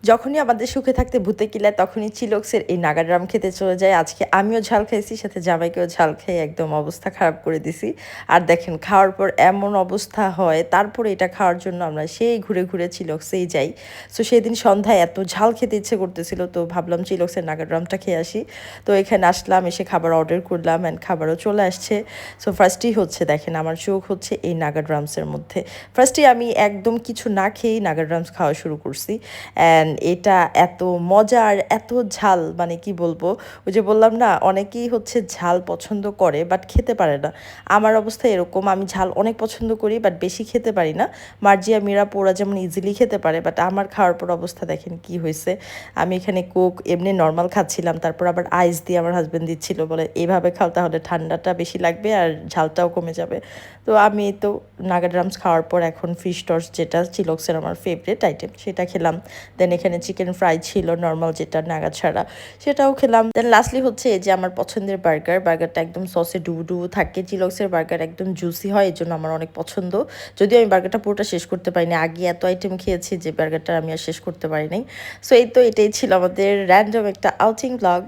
যখনই আমাদের সুখে থাকতে ভূতে কিলায় তখনই চিলক্সের এই নাগাড্রাম খেতে চলে যায়। আজকে আমিও ঝাল খাইছি, সাথে জামাইকেও ঝাল খেয়ে একদম অবস্থা খারাপ করে দিছি। আর দেখেন খাওয়ার পর এমন অবস্থা হয়, তারপরে এটা খাওয়ার জন্য আমরা সেই ঘুরে ঘুরে চিলক্সেই যাই। সো সেদিন সন্ধ্যায় এত ঝাল খেতে ইচ্ছে করতেছিল, তো ভাবলাম চিলক্সের নাগাড্রামটা খেয়ে আসি। তো এখানে আসলাম, এসে খাবার অর্ডার করলাম অ্যান্ড খাবারও চলে আসছে। সো ফার্স্টেই হচ্ছে দেখেন আমার চোখ হচ্ছে এই নাগাড্রামসের মধ্যে। ফার্স্টেই আমি একদম কিছু না খেয়েই নাগাড্রামস খাওয়া শুরু করছি। অ্যান্ড এটা এত মজা আর এত ঝাল, মানে কি বলবো, ওই যে বললাম না অনেকেই হচ্ছে ঝাল পছন্দ করে বাট খেতে পারে না। আমার অবস্থা এরকম, আমি ঝাল অনেক পছন্দ করি বাট বেশি খেতে পারি না। মার্জিয়া মীরা পোরা যেমন ইজিলি খেতে পারে, বাট আমার খাওয়ার পর অবস্থা দেখেন কি হয়েছে। আমি এখানে কোক এমনি নর্মাল খাচ্ছিলাম, তারপর আবার আইস দিয়ে আমার হাজব্যান্ড দিচ্ছিল, বলে এইভাবে খাও তাহলে ঠান্ডাটা বেশি লাগবে আর ঝালটাও কমে যাবে। তো আমি তো নাগাড্রামস খাওয়ার পর এখন ফিশ টস, যেটা চিলক্সের আমার ফেভারিট আইটেম, সেটা খেলাম। দেন এখানে চিকেন ফ্রাই ছিল নর্মাল, যেটা নাগা ছাড়া, সেটাও খেলাম। দেন লাস্টলি হচ্ছে এই যে আমার পছন্দের বার্গারটা একদম সসে ডুবু ডুবু থাকে। চিলক্সের বার্গার একদম জুসি হয়, এই জন্য আমার অনেক পছন্দ। যদিও আমি বার্গারটা পুরোটা শেষ করতে পারিনি, আগে এত আইটেম খেয়েছি যে বার্গারটা আমি আর শেষ করতে পারিনি। সো এই তো এটাই ছিল আমাদের র্যান্ডম একটা আউটিং ব্লগ।